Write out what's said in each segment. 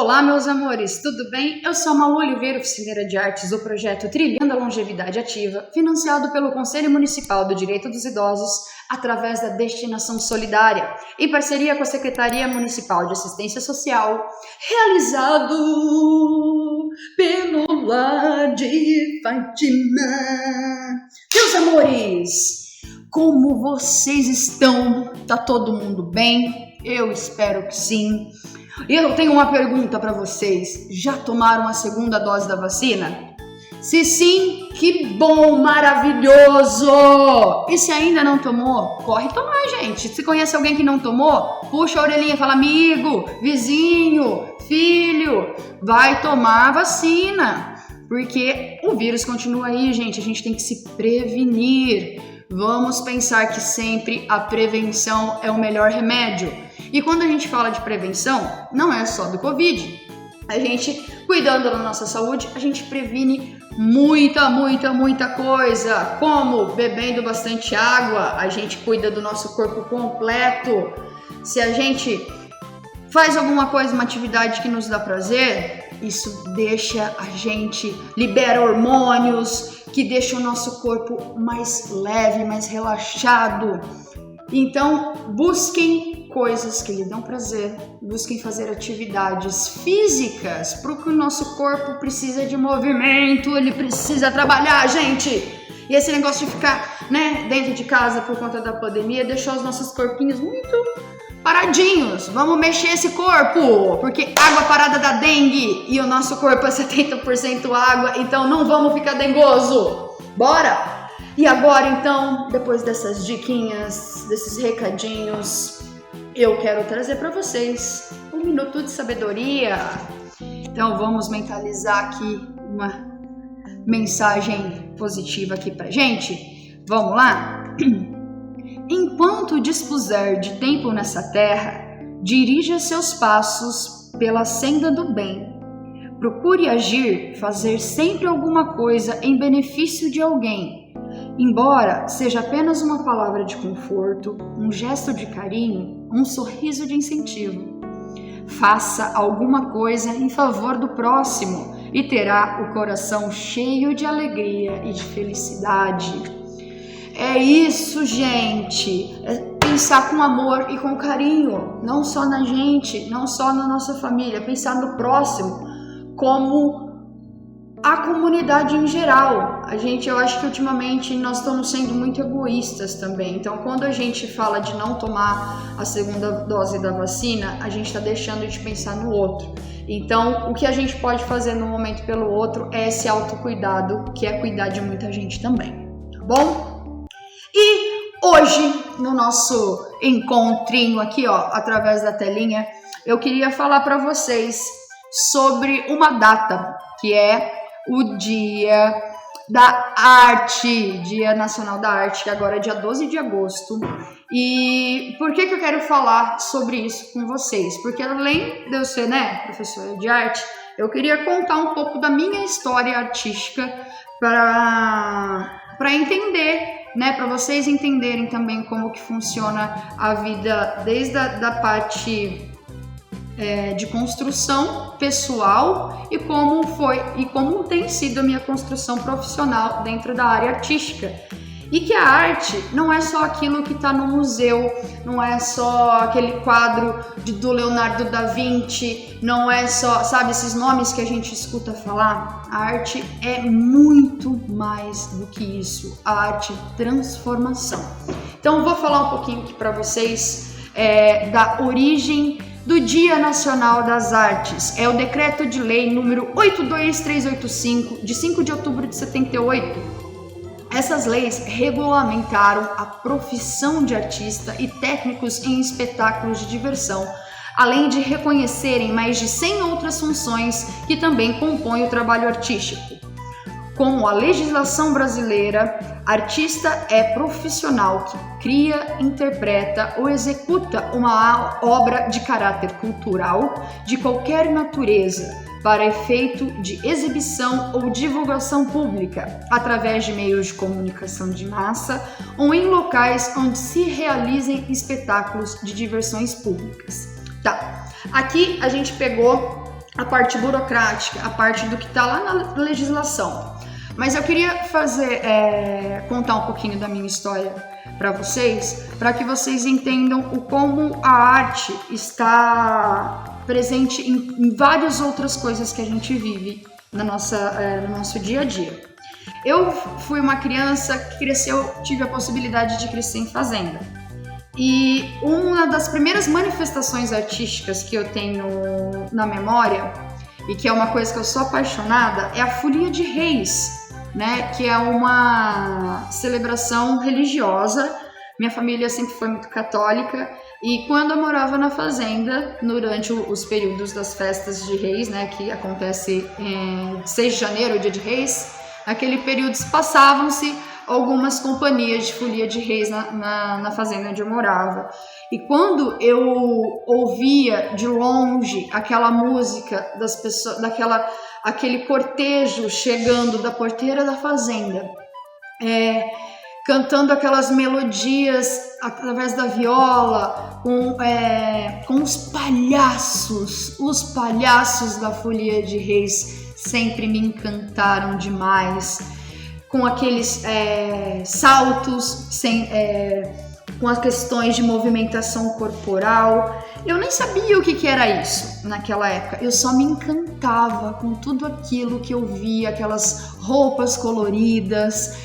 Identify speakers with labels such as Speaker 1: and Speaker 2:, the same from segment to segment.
Speaker 1: Olá, meus amores, tudo bem? Eu sou a Malu Oliveira, oficineira de artes do projeto Trilhando a Longevidade Ativa, financiado pelo Conselho Municipal do Direito dos Idosos através da Destinação Solidária, em parceria com a Secretaria Municipal de Assistência Social, realizado pelo Lar de Fátima. Meus amores, como vocês estão? Tá todo mundo bem? Eu espero que sim. E eu tenho uma pergunta para vocês. Já tomaram a segunda dose da vacina? Se sim, que bom, maravilhoso! E se ainda não tomou, corre tomar, gente. Se conhece alguém que não tomou, puxa a orelhinha e fala: amigo, vizinho, filho, vai tomar a vacina. Porque o vírus continua aí, gente. A gente tem que se prevenir. Vamos pensar que sempre a prevenção é o melhor remédio. E quando a gente fala de prevenção, não é só do Covid. A gente, cuidando da nossa saúde, a gente previne muita coisa. Como bebendo bastante água, a gente cuida do nosso corpo completo. Se a gente faz alguma coisa, uma atividade que nos dá prazer, isso deixa a gente, libera hormônios, que deixa o nosso corpo mais leve, mais relaxado. Então, busquem coisas que lhe dão prazer, busquem fazer atividades físicas, porque o nosso corpo precisa de movimento, ele precisa trabalhar, gente. E esse negócio de ficar, dentro de casa por conta da pandemia, deixou os nossos corpinhos muito paradinhos. Vamos mexer esse corpo, porque água parada dá dengue e o nosso corpo é 70% água, então não vamos ficar dengoso. Bora! E agora, então, depois dessas diquinhas, desses recadinhos, eu quero trazer para vocês um minuto de sabedoria. Então, vamos mentalizar aqui uma mensagem positiva aqui pra gente. Vamos lá? Enquanto dispuser de tempo nessa terra, dirija seus passos pela senda do bem. Procure agir, fazer sempre alguma coisa em benefício de alguém. Embora seja apenas uma palavra de conforto, um gesto de carinho, um sorriso de incentivo. Faça alguma coisa em favor do próximo e terá o coração cheio de alegria e de felicidade. É isso, gente. É pensar com amor e com carinho, não só na gente, não só na nossa família, pensar no próximo como a comunidade em geral. Eu acho que ultimamente nós estamos sendo muito egoístas também. Então, quando a gente fala de não tomar a segunda dose da vacina, a gente está deixando de pensar no outro. Então, o que a gente pode fazer no momento pelo outro é esse autocuidado, que é cuidar de muita gente também, tá bom? E hoje, no nosso encontrinho aqui, através da telinha, eu queria falar para vocês sobre uma data, que é o Dia da Arte, Dia Nacional da Arte, que agora é dia 12 de agosto. E por que eu quero falar sobre isso com vocês? Porque além de eu ser, professora de arte, eu queria contar um pouco da minha história artística para entender, para vocês entenderem também como que funciona a vida desde a parte de construção pessoal e como tem sido a minha construção profissional dentro da área artística. E que a arte não é só aquilo que está no museu, não é só aquele quadro do Leonardo da Vinci, não é só, esses nomes que a gente escuta falar. A arte é muito mais do que isso, a arte é transformação. Então eu vou falar um pouquinho aqui para vocês da origem do Dia Nacional das Artes. É o Decreto de Lei número 82385, de 5 de outubro de 78. Essas leis regulamentaram a profissão de artista e técnicos em espetáculos de diversão, além de reconhecerem mais de 100 outras funções que também compõem o trabalho artístico. Como a legislação brasileira, artista é profissional que cria, interpreta ou executa uma obra de caráter cultural de qualquer natureza para efeito de exibição ou divulgação pública, através de meios de comunicação de massa ou em locais onde se realizem espetáculos de diversões públicas. Tá, aqui a gente pegou a parte burocrática, a parte do que está lá na legislação. Mas eu queria contar um pouquinho da minha história para vocês, para que vocês entendam o como a arte está presente em várias outras coisas que a gente vive no nosso dia a dia. Eu fui uma criança que cresceu, tive a possibilidade de crescer em fazenda. E uma das primeiras manifestações artísticas que eu tenho na memória, e que é uma coisa que eu sou apaixonada, é a Folia de Reis, né? Que é uma celebração religiosa. Minha família sempre foi muito católica, e quando eu morava na fazenda, durante os períodos das festas de Reis, né, que acontece em 6 de janeiro, o dia de Reis, naquele período passavam-se algumas companhias de Folia de Reis na fazenda onde eu morava. E quando eu ouvia de longe aquela música das pessoas, aquele cortejo chegando da porteira da fazenda, cantando aquelas melodias através da viola, com os palhaços da Folia de Reis sempre me encantaram demais, com aqueles saltos, com as questões de movimentação corporal. Eu nem sabia o que era isso naquela época, eu só me encantava com tudo aquilo que eu via, aquelas roupas coloridas,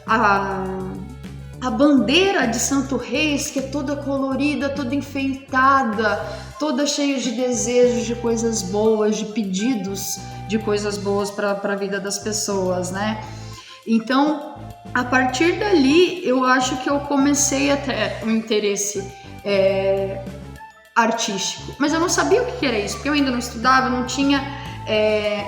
Speaker 1: a bandeira de Santo Reis, que é toda colorida, toda enfeitada, toda cheia de desejos de coisas boas, de pedidos de coisas boas para a vida das pessoas, né? Então, a partir dali, eu acho que eu comecei a ter um interesse artístico. Mas eu não sabia o que era isso, porque eu ainda não estudava, não tinha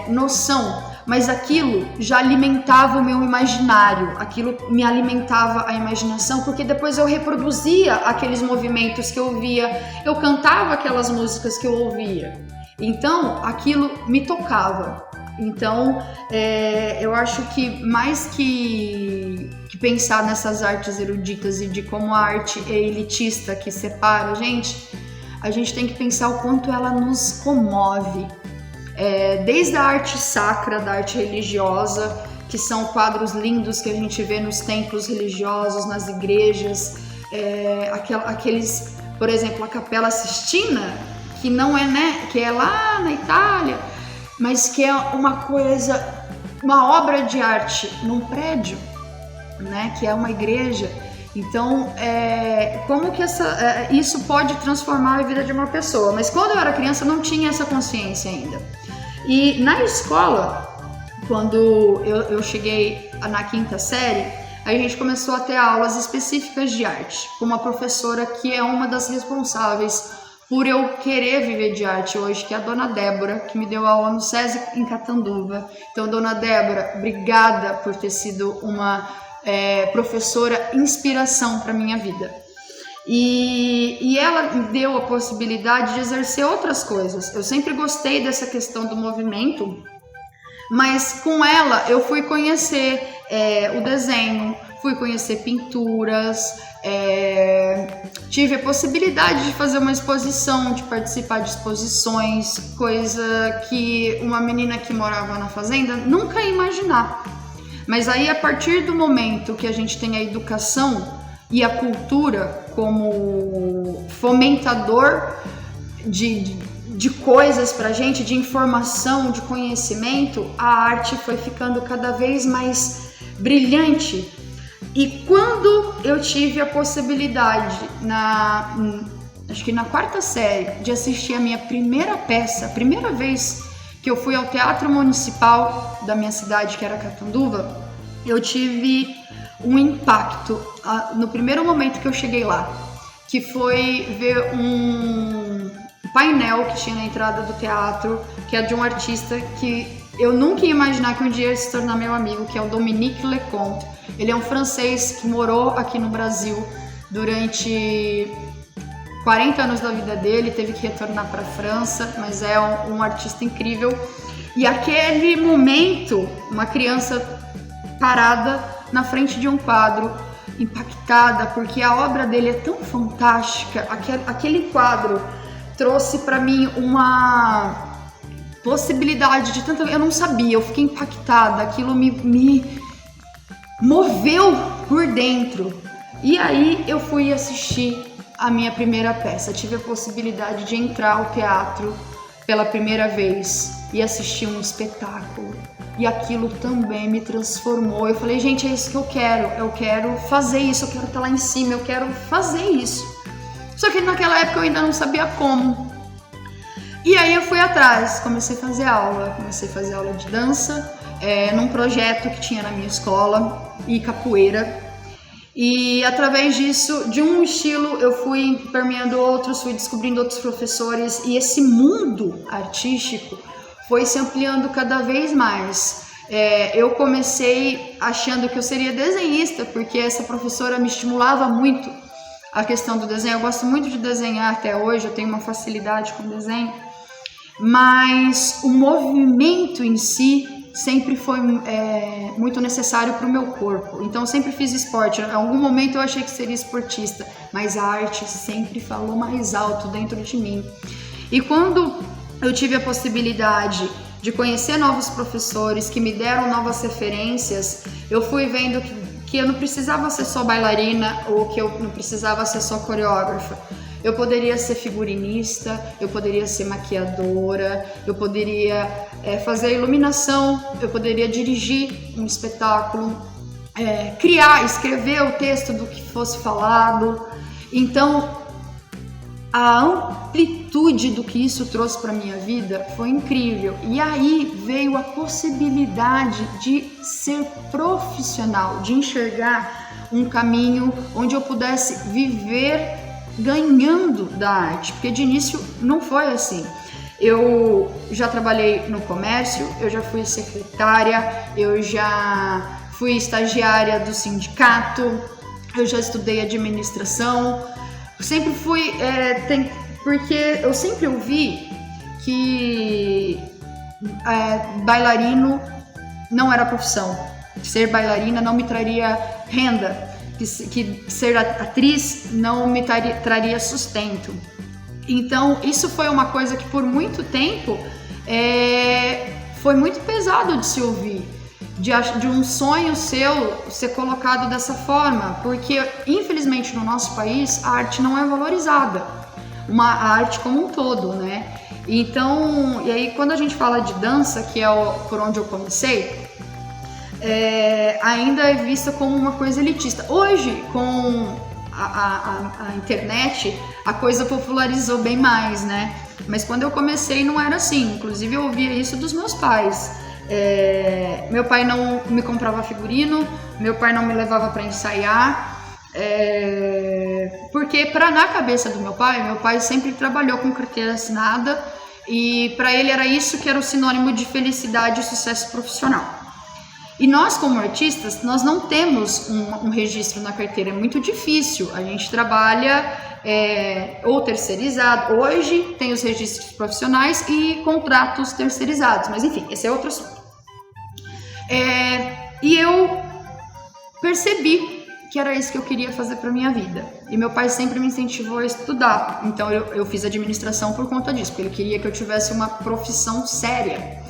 Speaker 1: noção. Mas aquilo já alimentava o meu imaginário, aquilo me alimentava a imaginação, porque depois eu reproduzia aqueles movimentos que eu via, eu cantava aquelas músicas que eu ouvia. Então, aquilo me tocava. Então, eu acho que mais que pensar nessas artes eruditas e de como a arte é elitista que separa a gente tem que pensar o quanto ela nos comove. Desde a arte sacra, da arte religiosa, que são quadros lindos que a gente vê nos templos religiosos, nas igrejas, aqueles, por exemplo, a Capela Sistina, que não é, né, que é lá na Itália, mas que é uma obra de arte num prédio, né, que é uma igreja. Então, como que isso pode transformar a vida de uma pessoa? Mas quando eu era criança, eu não tinha essa consciência ainda. E na escola, quando eu cheguei na 5ª série, a gente começou a ter aulas específicas de arte, com uma professora que é uma das responsáveis por eu querer viver de arte hoje, que é a Dona Débora, que me deu aula no SESI em Catanduva. Então, Dona Débora, obrigada por ter sido uma professora inspiração para minha vida. E ela me deu a possibilidade de exercer outras coisas. Eu sempre gostei dessa questão do movimento, mas com ela eu fui conhecer o desenho, fui conhecer pinturas, tive a possibilidade de fazer uma exposição, de participar de exposições, coisa que uma menina que morava na fazenda nunca ia imaginar. Mas aí, a partir do momento que a gente tem a educação e a cultura como fomentador de coisas pra gente, de informação, de conhecimento, a arte foi ficando cada vez mais brilhante. E quando eu tive a possibilidade, acho que na 4ª série, de assistir a minha primeira peça, a primeira vez que eu fui ao Teatro Municipal da minha cidade, que era Catanduva, eu tive um impacto no primeiro momento que eu cheguei lá, que foi ver um painel que tinha na entrada do teatro, que é de um artista que eu nunca ia imaginar que um dia ia se tornar meu amigo, que é o Dominique Leconte. Ele é um francês que morou aqui no Brasil durante 40 anos da vida dele, teve que retornar para a França, mas é um artista incrível. E aquele momento, uma criança parada na frente de um quadro, impactada, porque a obra dele é tão fantástica. Aquele quadro trouxe para mim uma possibilidade de tanta... Eu não sabia, eu fiquei impactada, aquilo me moveu por dentro. E aí eu fui assistir a minha primeira peça, tive a possibilidade de entrar ao teatro pela primeira vez e assistir um espetáculo. E aquilo também me transformou. Eu falei, gente, é isso que eu quero fazer isso, eu quero estar lá em cima, eu quero fazer isso. Só que naquela época eu ainda não sabia como. E aí eu fui atrás, comecei a fazer aula de dança, num projeto que tinha na minha escola, e capoeira. E através disso, de um estilo, eu fui permeando outros, fui descobrindo outros professores, e esse mundo artístico foi se ampliando cada vez mais. Eu comecei achando que eu seria desenhista, porque essa professora me estimulava muito a questão do desenho. Eu gosto muito de desenhar até hoje, eu tenho uma facilidade com desenho, mas o movimento em si sempre foi muito necessário para o meu corpo. Então eu sempre fiz esporte. Em algum momento eu achei que seria esportista, mas a arte sempre falou mais alto dentro de mim. E quando eu tive a possibilidade de conhecer novos professores que me deram novas referências, eu fui vendo que eu não precisava ser só bailarina ou que eu não precisava ser só coreógrafa. Eu poderia ser figurinista, eu poderia ser maquiadora, eu poderia fazer iluminação, eu poderia dirigir um espetáculo, escrever o texto do que fosse falado. Então, a amplitude do que isso trouxe para minha vida foi incrível. E aí veio a possibilidade de ser profissional, de enxergar um caminho onde eu pudesse viver ganhando da arte, porque de início não foi assim. Eu já trabalhei no comércio, eu já fui secretária, eu já fui estagiária do sindicato, eu já estudei administração, sempre fui, porque eu sempre ouvi que bailarino não era profissão, ser bailarina não me traria renda, que ser atriz não me traria sustento. Então isso foi uma coisa que por muito tempo foi muito pesado de se ouvir, de um sonho seu ser colocado dessa forma, porque infelizmente no nosso país a arte não é valorizada, a arte como um todo, né? Então, e aí quando a gente fala de dança, que é por onde eu comecei, ainda é vista como uma coisa elitista. Hoje, com a internet, a coisa popularizou bem mais, né? Mas quando eu comecei não era assim. Inclusive eu ouvia isso dos meus pais. Meu pai não me comprava figurino, meu pai não me levava para ensaiar, porque na cabeça do meu pai sempre trabalhou com carteira assinada e para ele era isso que era o sinônimo de felicidade e sucesso profissional. E nós, como artistas, nós não temos um registro na carteira, é muito difícil. A gente trabalha ou terceirizado. Hoje tem os registros profissionais e contratos terceirizados, mas enfim, esse é outro assunto. E eu percebi que era isso que eu queria fazer para minha vida. E meu pai sempre me incentivou a estudar, então eu fiz administração por conta disso, porque ele queria que eu tivesse uma profissão séria.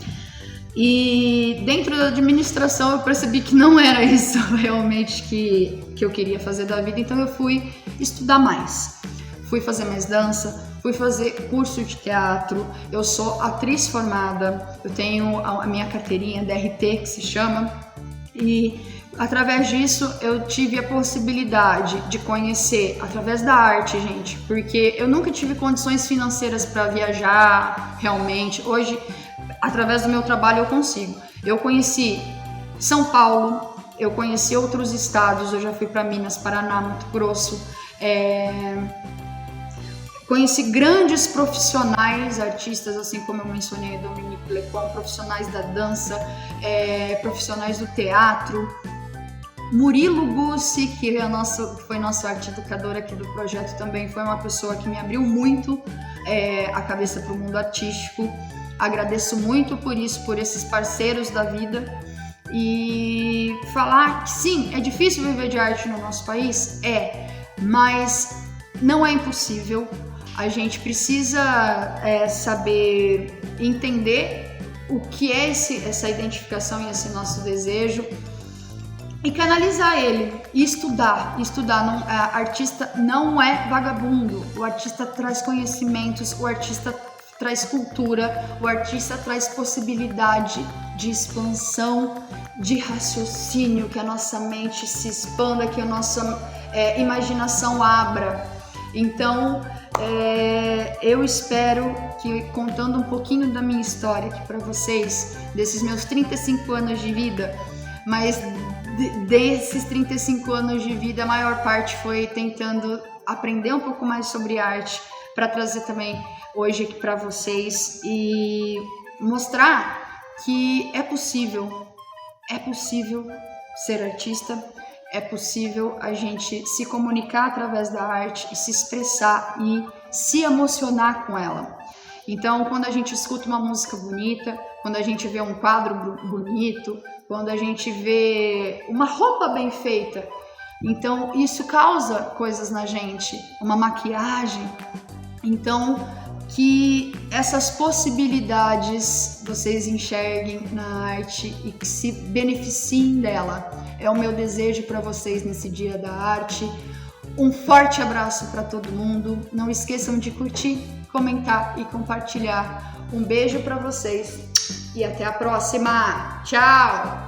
Speaker 1: E dentro da administração eu percebi que não era isso realmente que eu queria fazer da vida, então eu fui estudar mais. Fui fazer mais dança, fui fazer curso de teatro, eu sou atriz formada, eu tenho a minha carteirinha DRT, que se chama, e através disso eu tive a possibilidade de conhecer, através da arte, gente, porque eu nunca tive condições financeiras para viajar realmente. Hoje, através do meu trabalho eu consigo. Eu conheci São Paulo, eu conheci outros estados, eu já fui para Minas, Paraná, Mato Grosso, conheci grandes profissionais, artistas, assim como eu mencionei, Dominique Lecon, profissionais da dança, profissionais do teatro. Murilo Gussi, que foi nosso arte educador aqui do projeto, também foi uma pessoa que me abriu muito a cabeça para o mundo artístico. Agradeço muito por isso, por esses parceiros da vida, e falar que sim, é difícil viver de arte no nosso país, mas não é impossível. A gente precisa saber entender o que é essa identificação e esse nosso desejo e canalizar ele e estudar. Não, artista não é vagabundo, o artista traz conhecimentos, o artista traz cultura, o artista traz possibilidade de expansão, de raciocínio, que a nossa mente se expanda, que a nossa imaginação abra. Então, eu espero que, contando um pouquinho da minha história aqui para vocês, desses meus 35 anos de vida, mas desses 35 anos de vida, a maior parte foi tentando aprender um pouco mais sobre arte, para trazer também hoje aqui para vocês e mostrar que é possível ser artista, é possível a gente se comunicar através da arte e se expressar e se emocionar com ela. Então, quando a gente escuta uma música bonita, quando a gente vê um quadro bonito, quando a gente vê uma roupa bem feita, então isso causa coisas na gente, uma maquiagem. Então, que essas possibilidades vocês enxerguem na arte e que se beneficiem dela. É o meu desejo para vocês nesse Dia da Arte. Um forte abraço para todo mundo. Não esqueçam de curtir, comentar e compartilhar. Um beijo para vocês e até a próxima. Tchau!